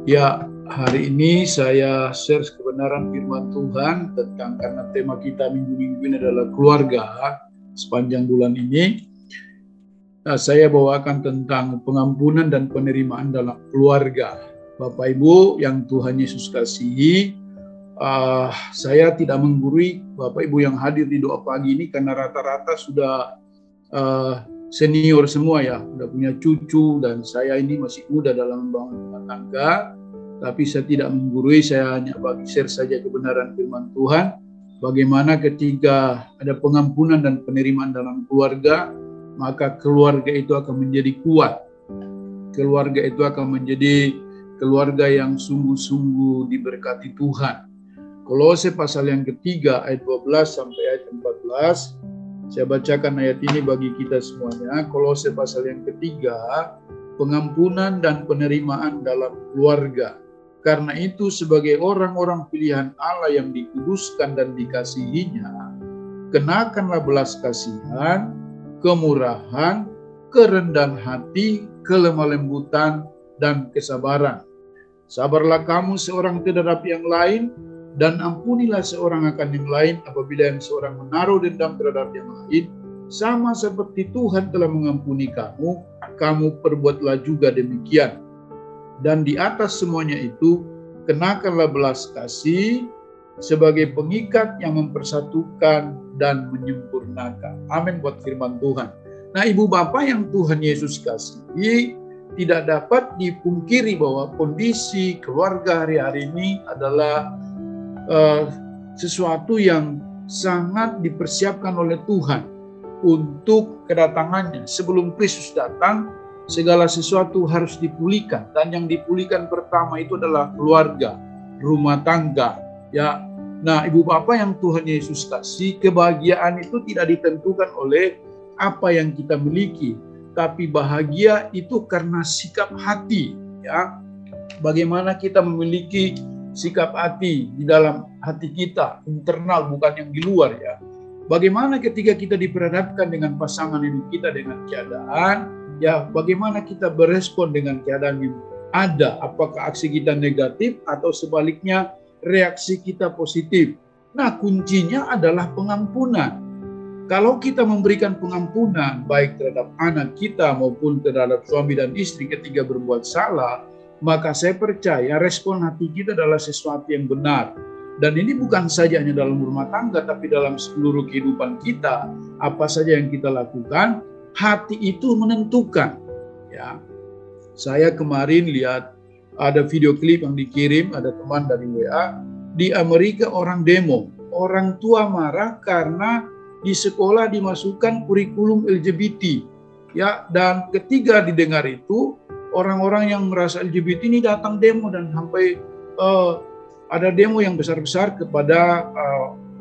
Ya, hari ini saya share kebenaran firman Tuhan tentang, karena tema kita minggu-minggu ini adalah keluarga sepanjang bulan ini. Saya bawakan tentang pengampunan dan penerimaan dalam keluarga. Bapak Ibu yang Tuhan Yesus kasihi, saya tidak menggurui Bapak Ibu yang hadir di doa pagi ini karena rata-rata sudah senior semua ya, udah punya cucu, dan saya ini masih muda dalam membangun rumah tangga. Tapi saya tidak menggurui, saya hanya bagi share saja kebenaran firman Tuhan. Bagaimana ketika ada pengampunan dan penerimaan dalam keluarga, maka keluarga itu akan menjadi kuat. Keluarga itu akan menjadi keluarga yang sungguh-sungguh diberkati Tuhan. Kolose pasal yang ketiga ayat 12 sampai ayat 14. Saya bacakan ayat ini bagi kita semuanya. Kolose pasal yang ketiga, pengampunan dan penerimaan dalam keluarga. Karena itu sebagai orang-orang pilihan Allah yang dikuduskan dan dikasihinya, kenakanlah belas kasihan, kemurahan, kerendahan hati, kelemah lembutan, dan kesabaran. Sabarlah kamu seorang terhadap yang lain, dan ampunilah seorang akan yang lain apabila yang seorang menaruh dendam terhadap yang lain, sama seperti Tuhan telah mengampuni kamu, kamu perbuatlah juga demikian. Dan di atas semuanya itu, kenakanlah belas kasih sebagai pengikat yang mempersatukan dan menyempurnakan. Amin buat firman Tuhan. Nah, Ibu Bapak yang Tuhan Yesus kasihi, tidak dapat dipungkiri bahwa kondisi keluarga hari-hari ini adalah sesuatu yang sangat dipersiapkan oleh Tuhan untuk kedatangannya. Sebelum Kristus datang, segala sesuatu harus dipulihkan, dan yang dipulihkan pertama itu adalah keluarga, rumah tangga. Ya, nah Ibu Bapak yang Tuhan Yesus kasih, kebahagiaan itu tidak ditentukan oleh apa yang kita miliki, tapi bahagia itu karena sikap hati. Ya, bagaimana kita memiliki sikap hati di dalam hati kita, internal, bukan yang di luar ya. Bagaimana ketika kita diperhadapkan dengan pasangan hidup kita dengan keadaan, ya bagaimana kita berespon dengan keadaan yang ada. Apakah aksi kita negatif atau sebaliknya reaksi kita positif. Nah, kuncinya adalah pengampunan. Kalau kita memberikan pengampunan baik terhadap anak kita maupun terhadap suami dan istri ketika berbuat salah, maka saya percaya respon hati kita adalah sesuatu yang benar. Dan ini bukan saja hanya dalam rumah tangga, tapi dalam seluruh kehidupan kita. Apa saja yang kita lakukan, hati itu menentukan. Ya, saya kemarin lihat ada video klip yang dikirim, ada teman dari WA, di Amerika orang demo. Orang tua marah karena di sekolah dimasukkan kurikulum LGBT. Ya, dan ketika didengar itu, orang-orang yang merasa LGBT ini datang demo, dan sampai ada demo yang besar-besar kepada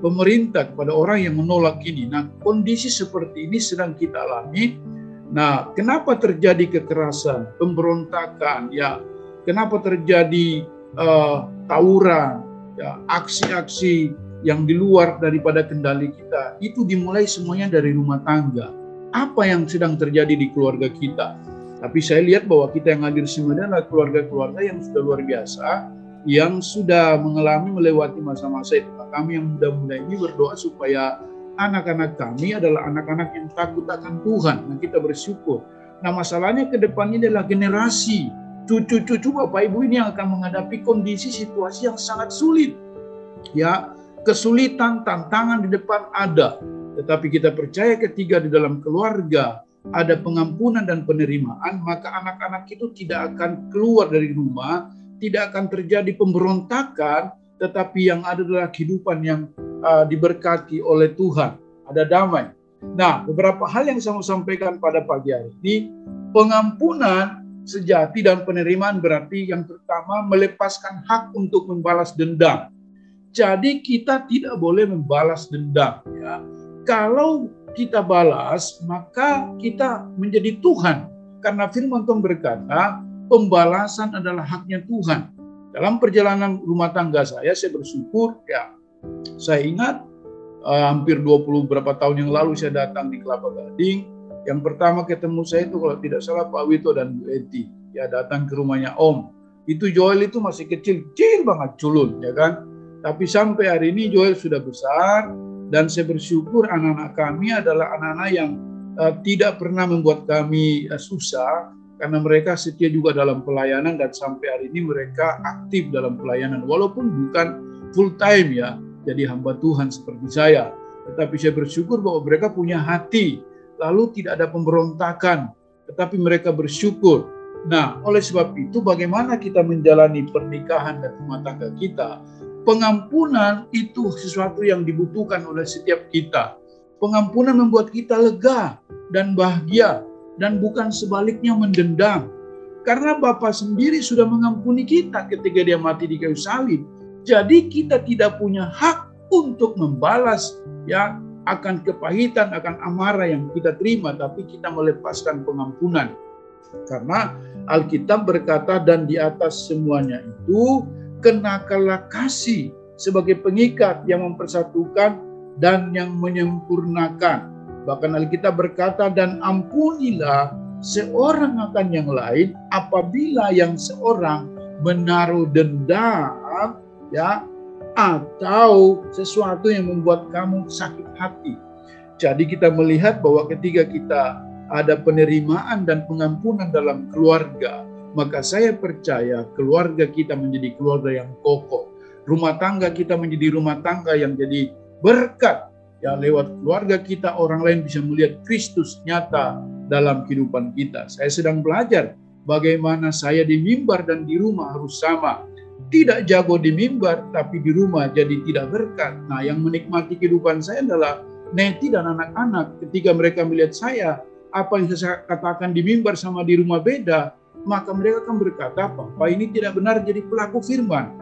pemerintah, kepada orang yang menolak ini. Nah, kondisi seperti ini sedang kita alami. Nah, kenapa terjadi kekerasan, pemberontakan, ya, kenapa terjadi tawuran, ya, aksi-aksi yang di luar daripada kendali kita, itu dimulai semuanya dari rumah tangga. Apa yang sedang terjadi di keluarga kita? Tapi saya lihat bahwa kita yang hadir semuanya adalah keluarga-keluarga yang sudah luar biasa, yang sudah melewati masa-masa itu. Kami yang muda-muda ini berdoa supaya anak-anak kami adalah anak-anak yang takut akan Tuhan. Nah, kita bersyukur. Nah, masalahnya ke depannya adalah generasi cucu-cucu Bapak Ibu ini yang akan menghadapi kondisi situasi yang sangat sulit. Ya, kesulitan, tantangan di depan ada. Tetapi kita percaya ketika di dalam keluarga ada pengampunan dan penerimaan, maka anak-anak itu tidak akan keluar dari rumah, tidak akan terjadi pemberontakan, tetapi yang ada adalah kehidupan yang diberkati oleh Tuhan. Ada damai. Nah, beberapa hal yang saya mau sampaikan pada pagi hari ini, pengampunan sejati dan penerimaan berarti yang pertama melepaskan hak untuk membalas dendam. Jadi kita tidak boleh membalas dendam. Ya. Kalau kita balas, maka kita menjadi Tuhan. Karena firman Tuhan berkata, pembalasan adalah haknya Tuhan. Dalam perjalanan rumah tangga saya bersyukur, ya, saya ingat hampir 20 berapa tahun yang lalu saya datang di Kelapa Gading. Yang pertama ketemu saya itu kalau tidak salah Pak Wito dan Bu Eti. Ya, datang ke rumahnya Om. Itu Joel itu masih kecil banget, culun, ya kan? Tapi sampai hari ini Joel sudah besar, dan saya bersyukur anak-anak kami adalah anak-anak yang tidak pernah membuat kami susah, karena mereka setia juga dalam pelayanan, dan sampai hari ini mereka aktif dalam pelayanan, walaupun bukan full time ya, jadi hamba Tuhan seperti saya. Tetapi saya bersyukur bahwa mereka punya hati, lalu tidak ada pemberontakan, tetapi mereka bersyukur. Nah, oleh sebab itu bagaimana kita menjalani pernikahan dan rumah tangga kita? Pengampunan itu sesuatu yang dibutuhkan oleh setiap kita. Pengampunan membuat kita lega dan bahagia, dan bukan sebaliknya mendendam. Karena Bapa sendiri sudah mengampuni kita ketika Dia mati di kayu salib. Jadi kita tidak punya hak untuk membalas ya akan kepahitan, akan amarah yang kita terima, tapi kita melepaskan pengampunan. Karena Alkitab berkata, dan di atas semuanya itu kenakanlah kasih sebagai pengikat yang mempersatukan dan yang menyempurnakan. Bahkan Alkitab berkata, dan ampunilah seorang akan yang lain apabila yang seorang menaruh dendam ya atau sesuatu yang membuat kamu sakit hati. Jadi kita melihat bahwa ketika kita ada penerimaan dan pengampunan dalam keluarga, maka saya percaya keluarga kita menjadi keluarga yang kokoh. Rumah tangga kita menjadi rumah tangga yang jadi berkat. Ya, lewat keluarga kita orang lain bisa melihat Kristus nyata dalam kehidupan kita. Saya sedang belajar bagaimana saya di mimbar dan di rumah harus sama. Tidak jago di mimbar, tapi di rumah jadi tidak berkat. Nah, yang menikmati kehidupan saya adalah Neti dan anak-anak. Ketika mereka melihat saya, apa yang saya katakan di mimbar sama di rumah beda, maka mereka akan berkata, Papa ini tidak benar jadi pelaku firman.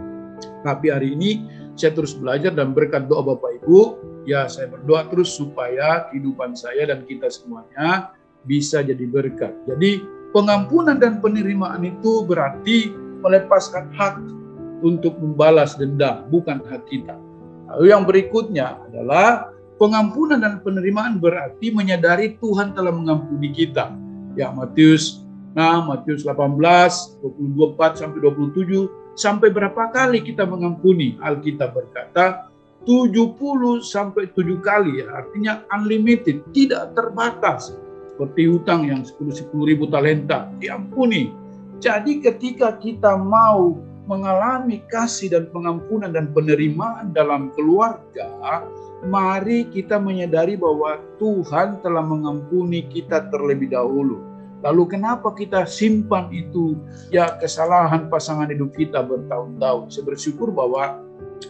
Tapi hari ini saya terus belajar, dan berkat doa Bapak Ibu, ya saya berdoa terus supaya kehidupan saya dan kita semuanya bisa jadi berkat. Jadi pengampunan dan penerimaan itu berarti melepaskan hak untuk membalas dendam, bukan hak kita. Lalu yang berikutnya adalah pengampunan dan penerimaan berarti menyadari Tuhan telah mengampuni kita. Ya, Matius 6, Matius 18, 24 sampai 27, sampai berapa kali kita mengampuni? Alkitab berkata 70 sampai 7 kali, ya, artinya unlimited, tidak terbatas. Seperti hutang yang 10.000 talenta, diampuni. Jadi ketika kita mau mengalami kasih dan pengampunan dan penerimaan dalam keluarga, mari kita menyadari bahwa Tuhan telah mengampuni kita terlebih dahulu. Lalu kenapa kita simpan itu ya kesalahan pasangan hidup kita bertahun-tahun? Saya bersyukur bahwa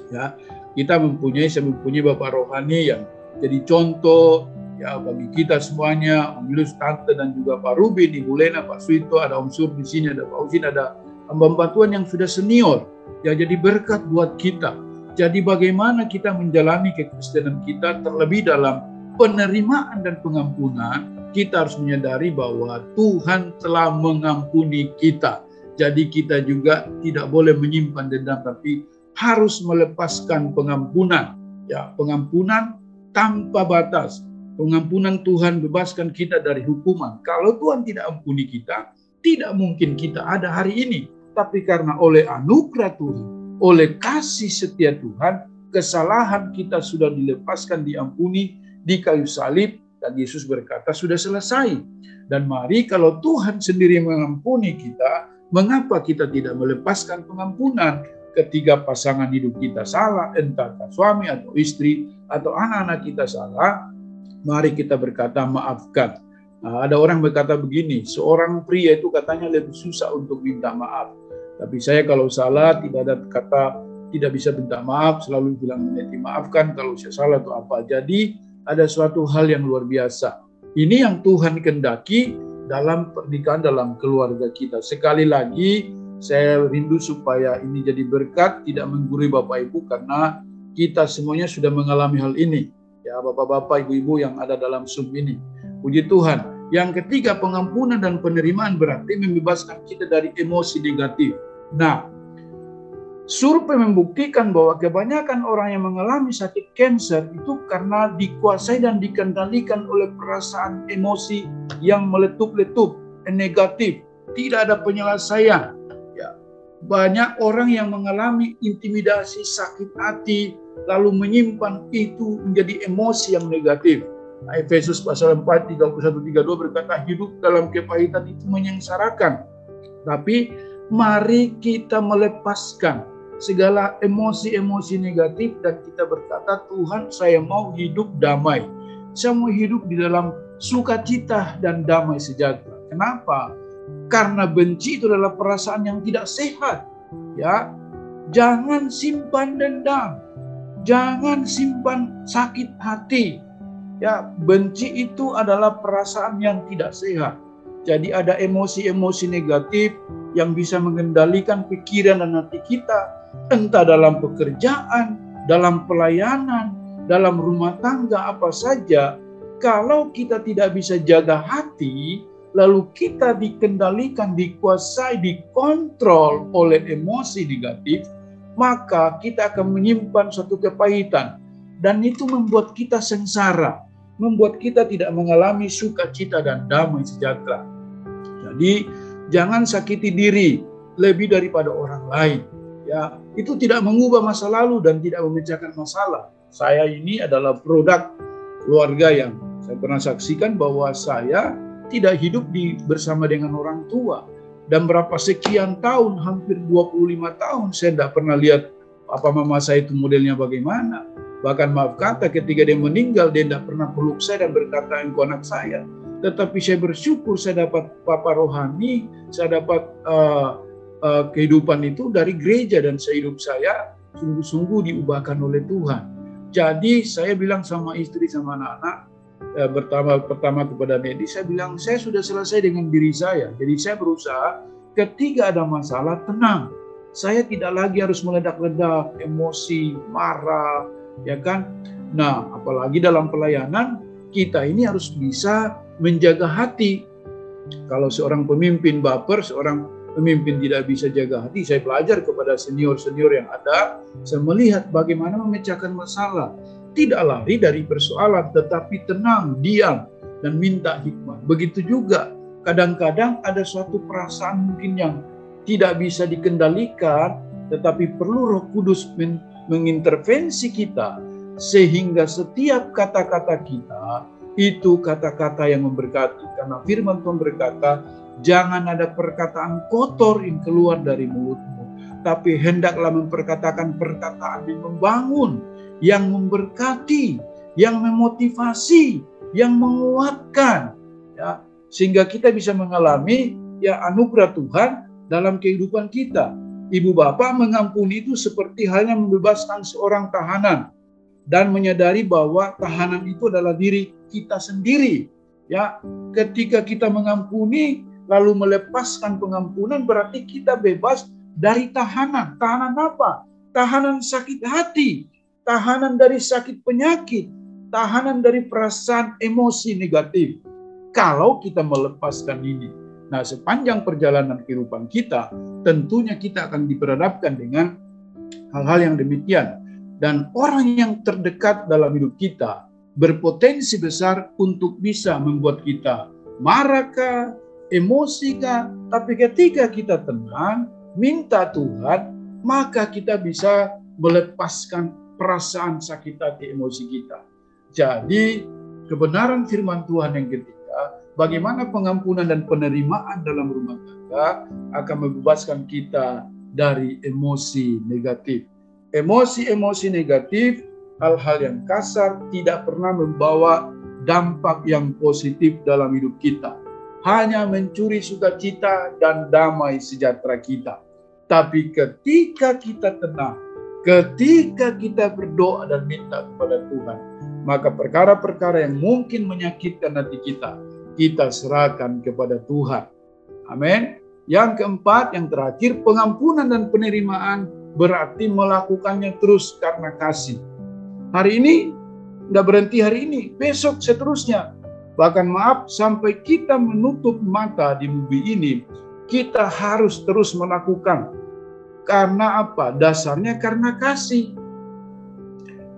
ya saya mempunyai Bapak rohani yang jadi contoh ya bagi kita semuanya, Om Yulus, Tante, dan juga Pak Ruby di Bulena, Pak Suito, ada Om Sur di sini, ada Pak Usin, ada hamba Tuhan yang sudah senior, ya jadi berkat buat kita. Jadi bagaimana kita menjalani kekristenan kita, terlebih dalam penerimaan dan pengampunan, kita harus menyadari bahwa Tuhan telah mengampuni kita. Jadi kita juga tidak boleh menyimpan dendam, tapi harus melepaskan pengampunan. Ya, pengampunan tanpa batas. Pengampunan Tuhan bebaskan kita dari hukuman. Kalau Tuhan tidak ampuni kita, tidak mungkin kita ada hari ini. Tapi karena oleh anugerah Tuhan, oleh kasih setia Tuhan, kesalahan kita sudah dilepaskan, diampuni di kayu salib, dan Yesus berkata sudah selesai. Dan mari kalau Tuhan sendiri mengampuni kita, mengapa kita tidak melepaskan pengampunan ketika pasangan hidup kita salah, entah suami atau istri atau anak-anak kita salah, mari kita berkata maafkan. Nah, ada orang berkata begini, seorang pria itu katanya lebih susah untuk minta maaf. Tapi saya kalau salah tidak ada kata tidak bisa minta maaf, selalu bilang Neti maafkan kalau saya salah atau apa. Jadi ada suatu hal yang luar biasa. Ini yang Tuhan kehendaki dalam pernikahan, dalam keluarga kita. Sekali lagi saya rindu supaya ini jadi berkat, tidak menggurui Bapak Ibu, karena kita semuanya sudah mengalami hal ini. Ya, Bapak-bapak, Ibu-ibu yang ada dalam Zoom ini. Puji Tuhan. Yang ketiga, pengampunan dan penerimaan berarti membebaskan kita dari emosi negatif. Nah, survei membuktikan bahwa kebanyakan orang yang mengalami sakit kanker itu karena dikuasai dan dikendalikan oleh perasaan emosi yang meletup-letup, negatif, tidak ada penyelesaian. Ya, Banyak orang yang mengalami intimidasi, sakit hati, lalu menyimpan itu menjadi emosi yang negatif. Efesus pasal 4, 31-32 berkata, hidup dalam kepahitan itu menyengsarakan. Tapi mari kita melepaskan segala emosi-emosi negatif dan kita berkata, Tuhan, saya mau hidup damai. Saya mau hidup di dalam sukacita dan damai sejahtera. Kenapa? Karena benci itu adalah perasaan yang tidak sehat. Ya, jangan simpan dendam. Jangan simpan sakit hati. Ya, benci itu adalah perasaan yang tidak sehat. Jadi ada emosi-emosi negatif yang bisa mengendalikan pikiran dan hati kita, entah dalam pekerjaan, dalam pelayanan, dalam rumah tangga, apa saja. Kalau kita tidak bisa jaga hati, lalu kita dikendalikan, dikuasai, dikontrol oleh emosi negatif, maka kita akan menyimpan suatu kepahitan. Dan itu membuat kita sengsara, membuat kita tidak mengalami sukacita dan damai sejahtera. Jadi jangan sakiti diri lebih daripada orang lain. Ya, itu tidak mengubah masa lalu dan tidak memecahkan masalah. Saya ini adalah produk keluarga yang saya pernah saksikan bahwa saya tidak hidup bersama dengan orang tua. Dan berapa sekian tahun, hampir 25 tahun, saya tidak pernah lihat papa mama saya itu modelnya bagaimana. Bahkan maaf kata ketika dia meninggal, dia tidak pernah peluk saya dan berkata, engkau anak saya. Tetapi saya bersyukur saya dapat papa rohani, saya dapat kehidupan itu dari gereja, dan hidup saya sungguh-sungguh diubahkan oleh Tuhan. Jadi saya bilang sama istri, sama anak-anak, pertama kepada Nedi, saya bilang saya sudah selesai dengan diri saya. Jadi saya berusaha ketika ada masalah tenang. Saya tidak lagi harus meledak-ledak, emosi, marah, ya kan? Nah, apalagi dalam pelayanan kita ini harus bisa menjaga hati. Kalau seorang pemimpin baper, seorang pemimpin tidak bisa jaga hati, saya belajar kepada senior-senior yang ada, saya melihat bagaimana memecahkan masalah. Tidak lari dari persoalan, tetapi tenang, diam, dan minta hikmah. Begitu juga, kadang-kadang ada suatu perasaan mungkin yang tidak bisa dikendalikan, tetapi perlu Roh Kudus mengintervensi kita, sehingga setiap kata-kata kita, itu kata-kata yang memberkati. Karena firman Tuhan berkata, jangan ada perkataan kotor yang keluar dari mulutmu, tapi hendaklah memperkatakan perkataan yang membangun, yang memberkati, yang memotivasi, yang menguatkan, ya, sehingga kita bisa mengalami ya anugerah Tuhan dalam kehidupan kita. Ibu bapak mengampuni itu seperti halnya membebaskan seorang tahanan dan menyadari bahwa tahanan itu adalah diri kita sendiri. Ya, ketika kita mengampuni lalu melepaskan pengampunan, berarti kita bebas dari tahanan. Tahanan apa? Tahanan sakit hati, tahanan dari sakit penyakit, tahanan dari perasaan emosi negatif. Kalau kita melepaskan ini, nah sepanjang perjalanan kehidupan kita, tentunya kita akan diperhadapkan dengan hal-hal yang demikian. Dan orang yang terdekat dalam hidup kita berpotensi besar untuk bisa membuat kita marah, emosi, tapi ketika kita tenang, minta Tuhan, maka kita bisa melepaskan perasaan sakit hati emosi kita. Jadi kebenaran firman Tuhan yang ketiga, bagaimana pengampunan dan penerimaan dalam rumah tangga akan membebaskan kita dari emosi negatif. Emosi-emosi negatif, hal-hal yang kasar tidak pernah membawa dampak yang positif dalam hidup kita. Hanya mencuri sukacita dan damai sejahtera kita. Tapi ketika kita tenang, ketika kita berdoa dan minta kepada Tuhan, maka perkara-perkara yang mungkin menyakitkan hati kita, kita serahkan kepada Tuhan. Amin. Yang keempat, yang terakhir, pengampunan dan penerimaan berarti melakukannya terus karena kasih. Hari ini, tidak berhenti hari ini, besok seterusnya. Bahkan maaf, sampai kita menutup mata di bumi ini, kita harus terus melakukan. Karena apa? Dasarnya karena kasih.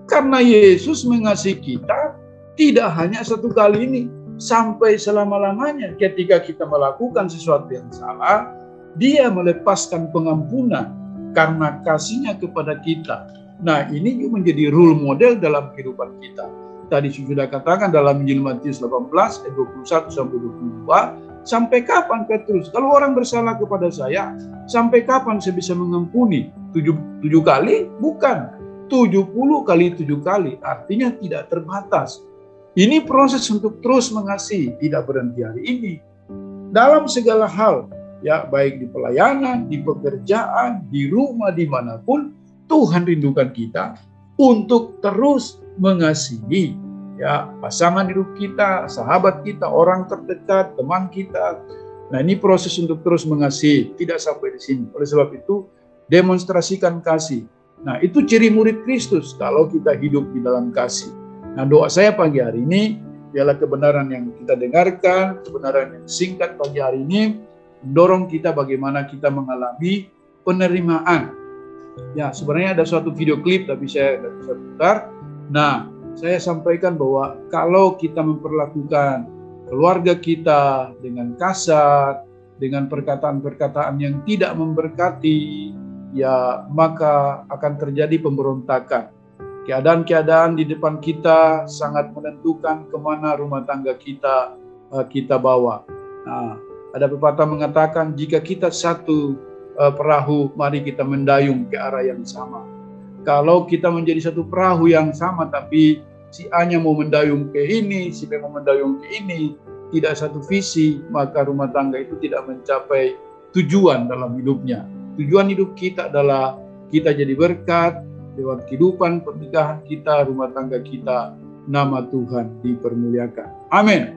Karena Yesus mengasihi kita, tidak hanya satu kali ini, sampai selama-lamanya. Ketika kita melakukan sesuatu yang salah, Dia melepaskan pengampunan karena kasih-Nya kepada kita. Nah, ini juga menjadi role model dalam kehidupan kita. Tadi sudah katakan dalam Injil Matius 18 ayat 21 sampai 22, sampai kapan Petrus? Kalau orang bersalah kepada saya, sampai kapan saya bisa mengampuni? 7 kali? Bukan. 70 kali 7 kali. Artinya tidak terbatas. Ini proses untuk terus mengasihi, tidak berhenti hari ini. Dalam segala hal, ya, baik di pelayanan, di pekerjaan, di rumah, dimanapun, Tuhan rindukan kita untuk terus mengasihi, ya, pasangan hidup kita, sahabat kita, orang terdekat, teman kita. Nah, ini proses untuk terus mengasihi, tidak sampai di sini. Oleh sebab itu, demonstrasikan kasih. Nah, itu ciri murid Kristus kalau kita hidup di dalam kasih. Nah, doa saya pagi hari ini, biarlah kebenaran yang kita dengarkan, kebenaran yang singkat pagi hari ini, mendorong kita bagaimana kita mengalami penerimaan. Ya, sebenarnya ada suatu video klip, tapi saya tidak bisa putar. Nah, saya sampaikan bahwa kalau kita memperlakukan keluarga kita dengan kasar, dengan perkataan-perkataan yang tidak memberkati, ya, maka akan terjadi pemberontakan. Keadaan-keadaan di depan kita sangat menentukan kemana rumah tangga kita bawa. Nah, ada pepatah mengatakan, jika kita satu perahu, mari kita mendayung ke arah yang sama. Kalau kita menjadi satu perahu yang sama, tapi si A-nya mau mendayung ke ini, si B mau mendayung ke ini, tidak satu visi, maka rumah tangga itu tidak mencapai tujuan dalam hidupnya. Tujuan hidup kita adalah kita jadi berkat lewat kehidupan pernikahan kita, rumah tangga kita, nama Tuhan dipermuliakan. Amin.